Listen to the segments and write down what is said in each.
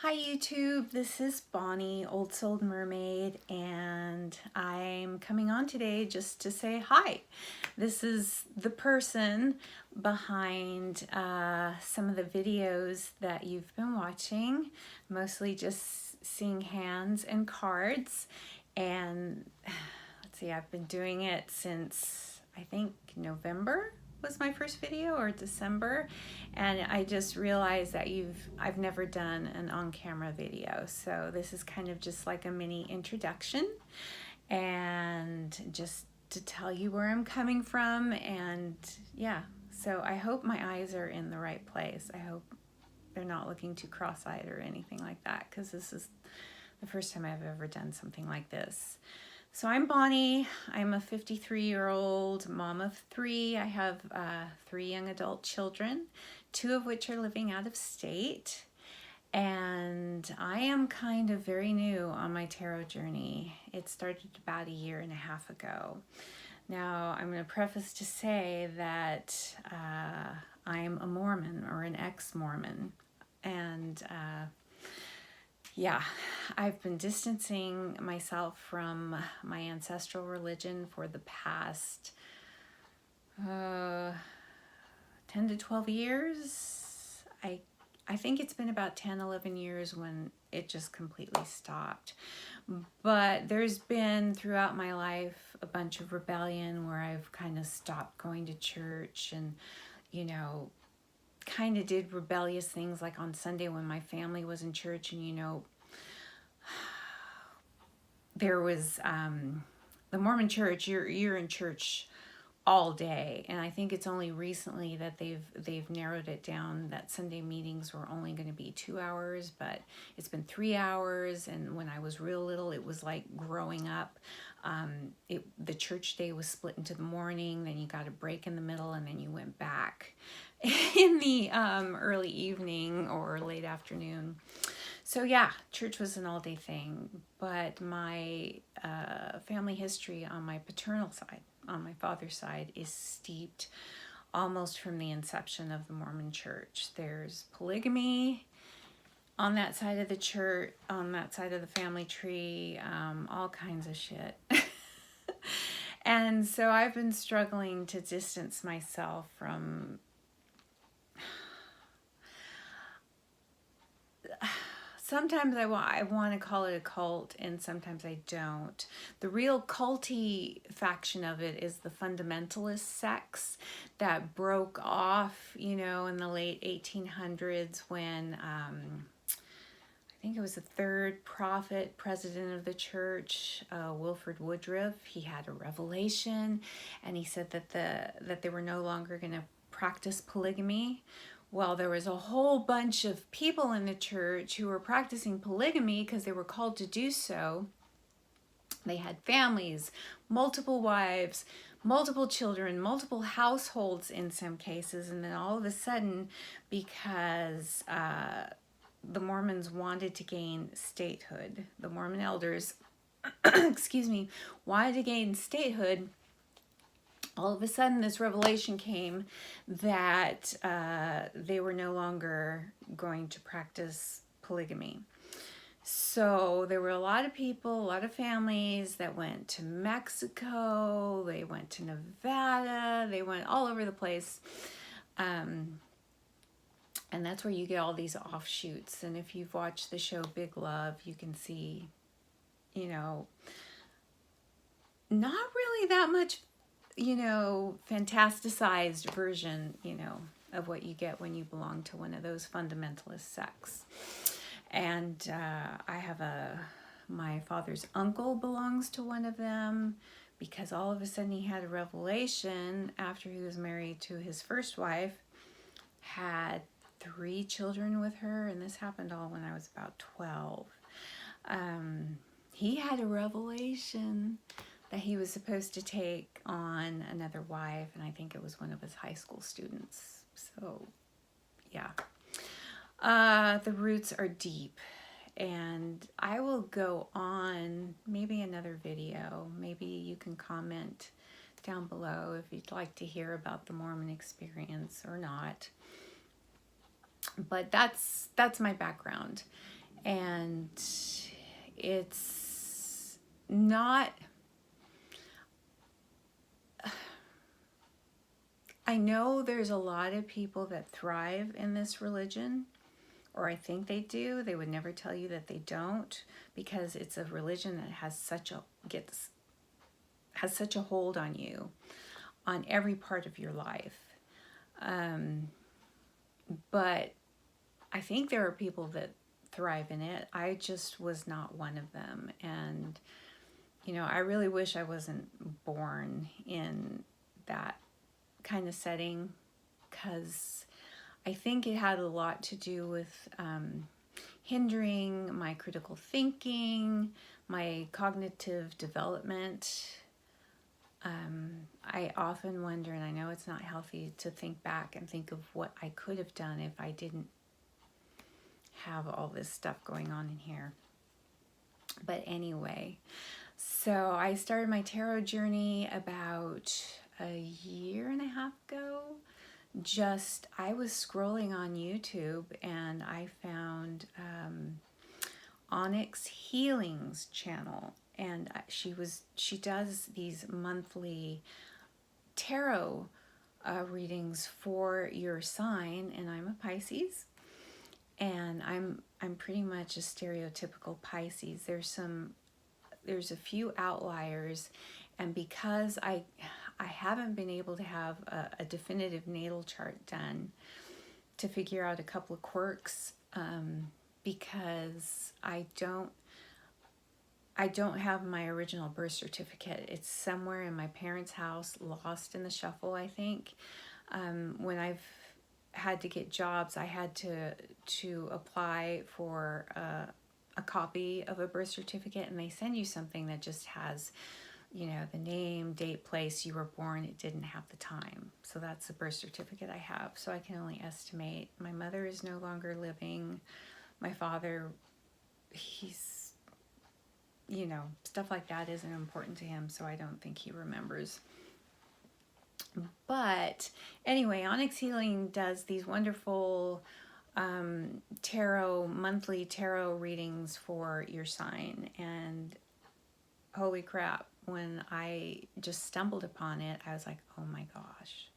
Hi YouTube, this is Bonnie, Old Soul Mermaid, and I'm coming on today just to say hi. This is the person behind some of the videos that you've been watching, mostly just seeing hands and cards. And let's see, I've been doing it since I think November was my first video, or December, and I just realized that I've never done an on-camera video, so this is kind of just like a mini introduction and just to tell you where I'm coming from. And yeah, so I hope my eyes are in the right place. I hope they're not looking too cross-eyed or anything like that, because this is the first time I've ever done something like this. So I'm Bonnie. I'm a 53-year-old mom of 3. I have 3 young adult children, 2 of which are living out of state. And I am kind of very new on my tarot journey. It started about 1.5 years ago. Now, I'm going to preface to say that I'm a Mormon, or an ex-Mormon. And yeah, I've been distancing myself from my ancestral religion for the past 10 to 12 years. I think it's been about 10, 11 years when it just completely stopped. But there's been throughout my life a bunch of rebellion where I've kind of stopped going to church and, kind of did rebellious things, like on Sunday when my family was in church, and there was the Mormon church. You're in church all day, and I think it's only recently that they've narrowed it down, that Sunday meetings were only going to be 2 hours, but it's been 3 hours. And when I was real little, it was like growing up. The church day was split into the morning, then you got a break in the middle, and then you went back in the early evening or late afternoon. So yeah, church was an all-day thing. But my family history on my paternal side, on my father's side, is steeped almost from the inception of the Mormon church. There's polygamy on that side of the church, on that side of the family tree, all kinds of shit. And so I've been struggling to distance myself from sometimes I want to call it a cult, and sometimes I don't. The real culty faction of it is the Fundamentalist Sex that broke off, in the late 1800s when I think it was the 3rd prophet, president of the church, Wilford Woodruff. He had a revelation, and he said that they were no longer going to practice polygamy. Well, there was a whole bunch of people in the church who were practicing polygamy because they were called to do so. They had families, multiple wives, multiple children, multiple households in some cases. And then all of a sudden, because the Mormons wanted to gain statehood, the Mormon elders, excuse me, wanted to gain statehood, all of a sudden this revelation came that they were no longer going to practice polygamy. So there were a lot of people, a lot of families that went to Mexico, they went to Nevada, they went all over the place. And that's where you get all these offshoots. And if you've watched the show Big Love, you can see, not really that much fantasticized version, of what you get when you belong to one of those fundamentalist sects. And I have my father's uncle belongs to one of them, because all of a sudden he had a revelation after he was married to his first wife, had 3 children with her, and this happened all when I was about 12. He had a revelation that he was supposed to take on another wife, and I think it was one of his high school students. So, yeah. The roots are deep, and I will go on maybe another video. Maybe you can comment down below if you'd like to hear about the Mormon experience or not. But that's my background. And it's not, I know there's a lot of people that thrive in this religion, or I think they do. They would never tell you that they don't, because it's a religion that has such a hold on you, on every part of your life. But I think there are people that thrive in it. I just was not one of them. And, I really wish I wasn't born in that kind of setting, because I think it had a lot to do with hindering my critical thinking, my cognitive development. I often wonder, and I know it's not healthy to think back and think of what I could have done if I didn't have all this stuff going on in here. But anyway, so I started my tarot journey about a year and a half ago. I was scrolling on YouTube and I found Onyx Healing's channel, and she does these monthly tarot readings for your sign, and I'm a Pisces, and I'm pretty much a stereotypical Pisces. There's a few outliers, and because I haven't been able to have a definitive natal chart done to figure out a couple of quirks, because I don't have my original birth certificate. It's somewhere in my parents' house, lost in the shuffle, I think. When I've had to get jobs, I had to apply for a copy of a birth certificate, and they send you something that just has, the name, date, place you were born. It didn't have the time. So that's the birth certificate I have. So I can only estimate. My mother is no longer living. My father, he's, stuff like that isn't important to him, so I don't think he remembers. But anyway, Onyx Healing does these wonderful monthly tarot readings for your sign. And holy crap, when I just stumbled upon it, I was like, oh my gosh.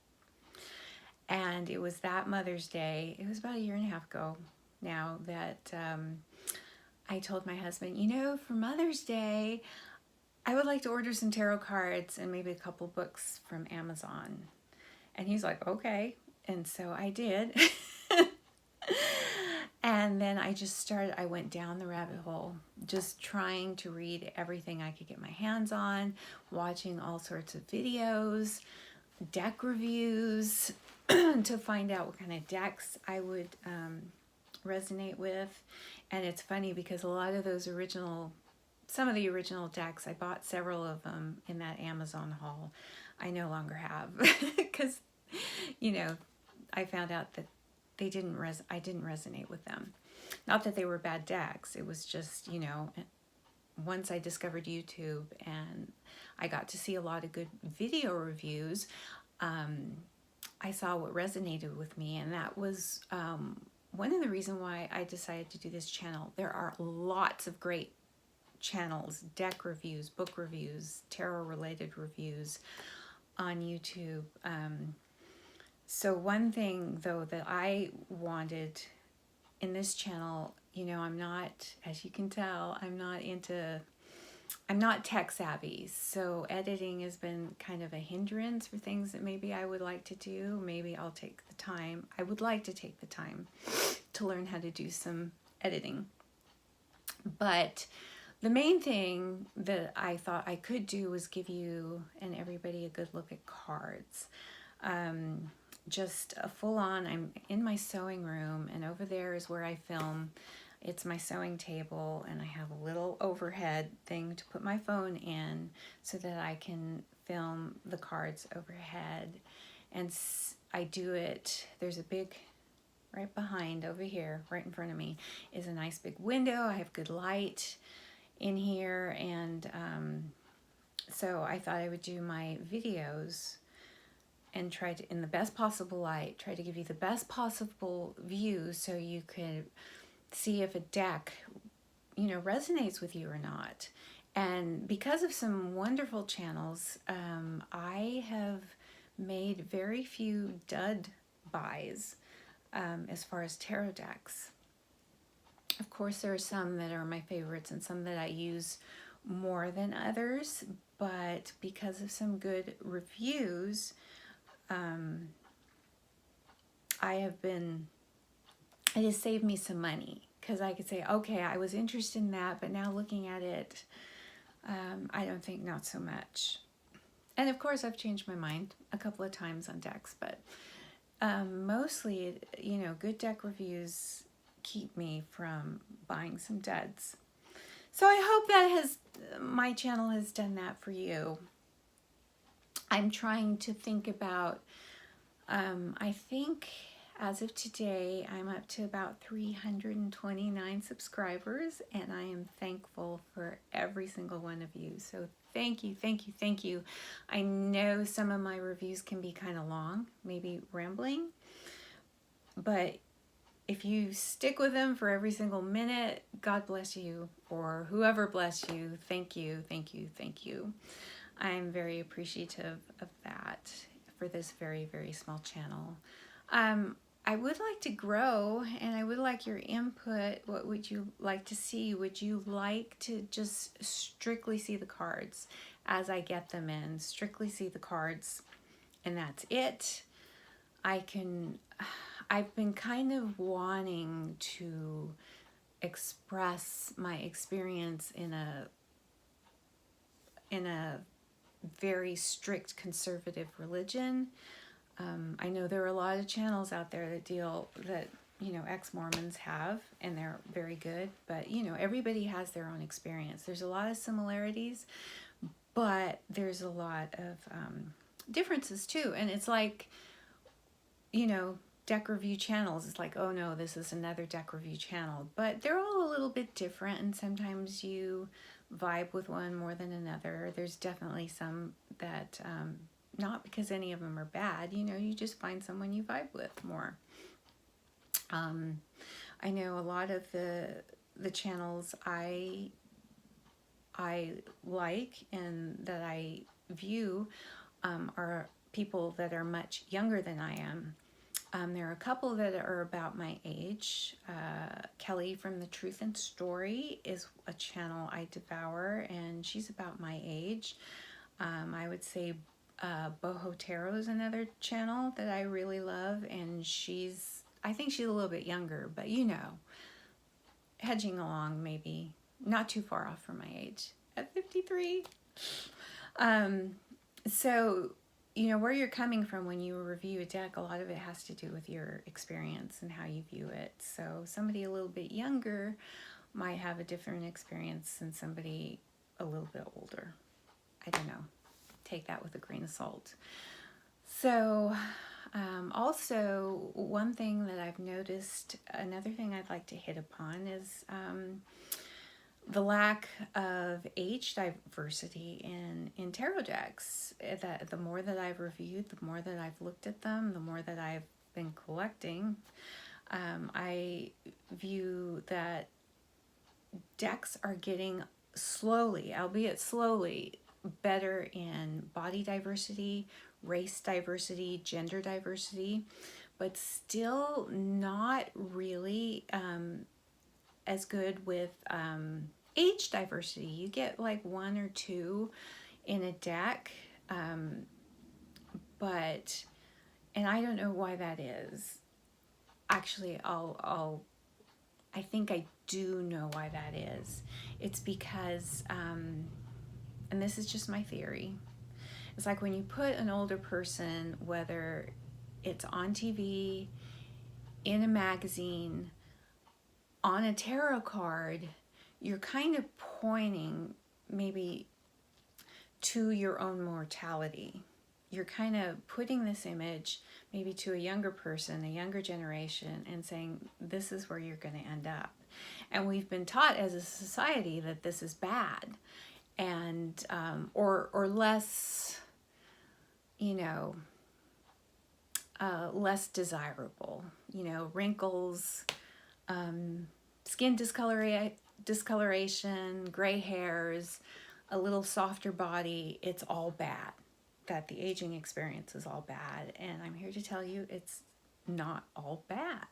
And it was that Mother's Day, it was about a year and a half ago now, that I told my husband, for Mother's Day, I would like to order some tarot cards and maybe a couple books from Amazon. And he's like, okay. And so I did. And then I went down the rabbit hole, just trying to read everything I could get my hands on, watching all sorts of videos, deck reviews, to find out what kind of decks I would resonate with. And it's funny because a lot of some of the original decks, I bought several of them in that Amazon haul. I no longer have, because, I found out that I didn't resonate with them. Not that they were bad decks. It was just, once I discovered YouTube and I got to see a lot of good video reviews, I saw what resonated with me, and that was one of the reasons why I decided to do this channel. There are lots of great channels, deck reviews, book reviews, tarot related reviews on YouTube. So one thing though that I wanted in this channel, I'm not, as you can tell, I'm not tech savvy. So editing has been kind of a hindrance for things that maybe I would like to do. Maybe I'll take the time. I would like to take the time to learn how to do some editing. But the main thing that I thought I could do was give you and everybody a good look at cards. Just a full-on, I'm in my sewing room, and over there is where I film. It's my sewing table, and I have a little overhead thing to put my phone in so that I can film the cards overhead. And I do it, there's a big, right behind over here, right in front of me, is a nice big window. I have good light in here, and so I thought I would do my videos and try to, in the best possible light, try to give you the best possible view so you could see if a deck, resonates with you or not. And because of some wonderful channels, I have made very few dud buys as far as tarot decks. Of course, there are some that are my favorites and some that I use more than others, but because of some good reviews, it has saved me some money, because I could say, okay, I was interested in that, but now looking at it, I don't think not so much. And of course, I've changed my mind a couple of times on decks, but mostly, good deck reviews keep me from buying some duds. So I hope that my channel has done that for you. I'm trying to think about, I think as of today, I'm up to about 329 subscribers, and I am thankful for every single one of you. So thank you, thank you, thank you. I know some of my reviews can be kind of long, maybe rambling, but if you stick with them for every single minute, God bless you, or whoever bless you. Thank you, thank you, thank you. I'm very appreciative of that for this very, very small channel. I would like to grow, and I would like your input. What would you like to see? Would you like to just strictly see the cards as I get them in? Strictly see the cards, and that's it. I've been kind of wanting to express my experience in a very strict conservative religion. I know there are a lot of channels out there that ex-Mormons have, and they're very good, but everybody has their own experience. There's a lot of similarities, but there's a lot of differences too. And it's like, deck review channels. It's like, oh no, this is another deck review channel, but they're all a little bit different, and sometimes you vibe with one more than another. There's definitely some that, not because any of them are bad, you just find someone you vibe with more. I know a lot of the channels I like and that I view are people that are much younger than I am. There are a couple that are about my age. Kelly from The Truth and Story is a channel I devour, and she's about my age. I would say Boho Tarot is another channel that I really love, and I think she's a little bit younger, but hedging along, maybe not too far off from my age at 53. So where you're coming from when you review a deck, a lot of it has to do with your experience and how you view it. So somebody a little bit younger might have a different experience than somebody a little bit older. I don't know. Take that with a grain of salt. So also, one thing that I've noticed, another thing I'd like to hit upon is the lack of age diversity in tarot decks. The more that I've reviewed, the more that I've looked at them, the more that I've been collecting, I view that decks are getting slowly, albeit slowly, better in body diversity, race diversity, gender diversity, but still not really as good with age diversity. You get like one or two in a deck, but, and I don't know why that is. Actually, I think I do know why that is. It's because, and this is just my theory, it's like when you put an older person, whether it's on TV, in a magazine, on a tarot card, you're kind of pointing maybe to your own mortality. You're kind of putting this image maybe to a younger person, a younger generation, and saying, this is where you're going to end up. And we've been taught as a society that this is bad, and or less, less desirable. Wrinkles, skin discoloration, gray hairs, a little softer body, it's all bad. That the aging experience is all bad. And I'm here to tell you it's not all bad.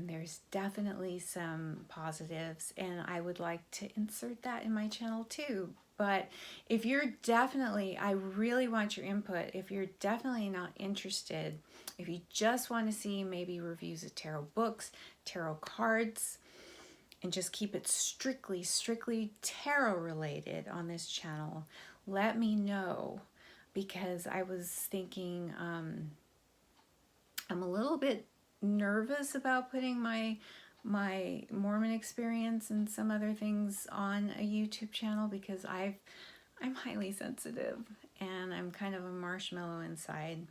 There's definitely some positives, and I would like to insert that in my channel too. But if you're definitely, I really want your input. If you're definitely not interested, if you just want to see maybe reviews of tarot books, tarot cards, and just keep it strictly tarot related on this channel, let me know, because I was thinking I'm a little bit nervous about putting my Mormon experience and some other things on a YouTube channel, because I'm highly sensitive and I'm kind of a marshmallow inside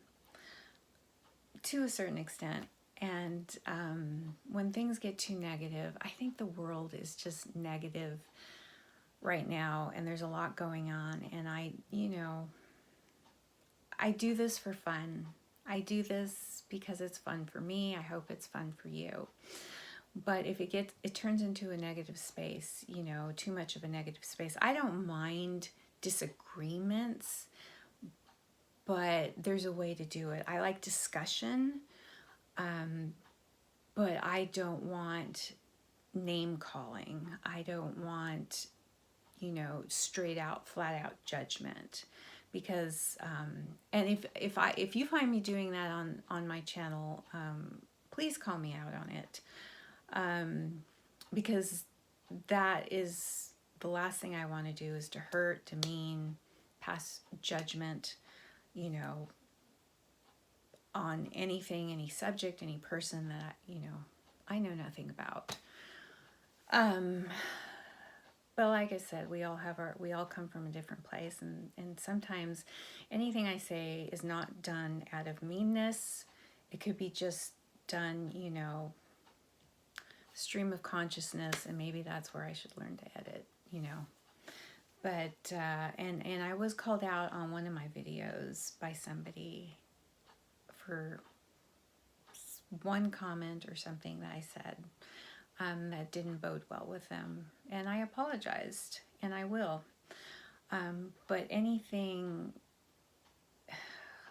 to a certain extent. And when things get too negative, I think the world is just negative right now, and there's a lot going on, and I do this for fun. I do this because it's fun for me. I hope it's fun for you. But if it turns into a negative space, too much of a negative space, I don't mind disagreements, but there's a way to do it. I like discussion, but I don't want name calling. I don't want, straight out, flat out judgment. Because and if you find me doing that on my channel, please call me out on it, because that is the last thing I want to do, is to hurt, demean, pass judgment, on anything, any subject, any person that I know nothing about. But like I said, we all come from a different place, and sometimes anything I say is not done out of meanness. It could be just done, stream of consciousness, and maybe that's where I should learn to edit, But, and I was called out on one of my videos by somebody for one comment or something that I said that didn't bode well with them, and I apologized, and I will. But anything,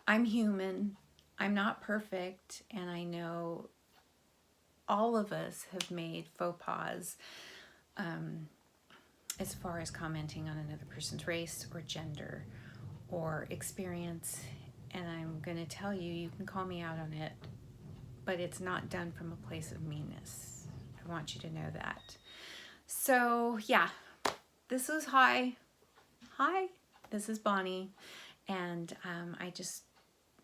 I'm human, I'm not perfect, and I know all of us have made faux pas as far as commenting on another person's race or gender or experience, and I'm going to tell you, you can call me out on it, but it's not done from a place of meanness. I want you to know that. So yeah, this was hi, this is Bonnie, and I just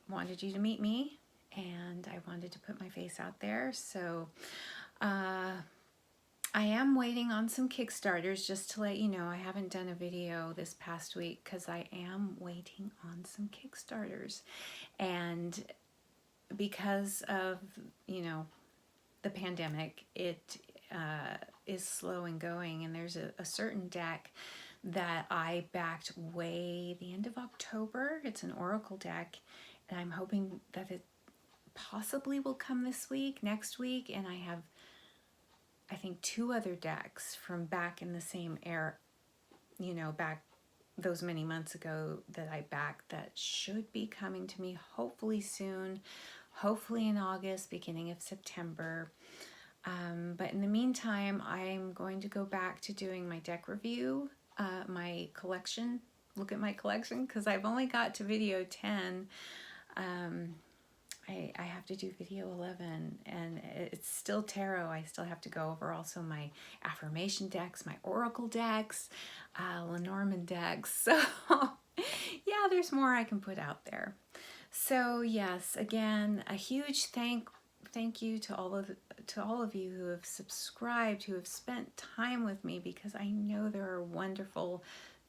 wanted you to meet me, and I wanted to put my face out there. So I am waiting on some Kickstarters, just to let you know. I haven't done a video this past week because I am waiting on some Kickstarters, and because of the pandemic, it is slow and going, and there's a certain deck that I backed way the end of October. It's an oracle deck, and I'm hoping that it possibly will come this week, next week, and I have, I think, 2 other decks from back in the same era, back those many months ago that I backed, that should be coming to me hopefully soon, hopefully in August, beginning of September. But in the meantime, I'm going to go back to doing my deck review, my collection, look at my collection, because I've only got to video 10. I have to do video 11, and it's still tarot. I still have to go over also my affirmation decks, my oracle decks, Lenormand decks. So yeah, there's more I can put out there. So yes, again, a huge thank you to all of you who have subscribed, who have spent time with me, because I know there are wonderful,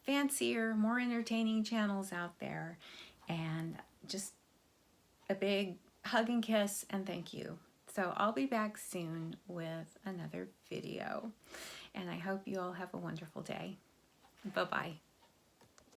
fancier, more entertaining channels out there. And just a big hug and kiss, and thank you. So I'll be back soon with another video, and I hope you all have a wonderful day. Bye-bye.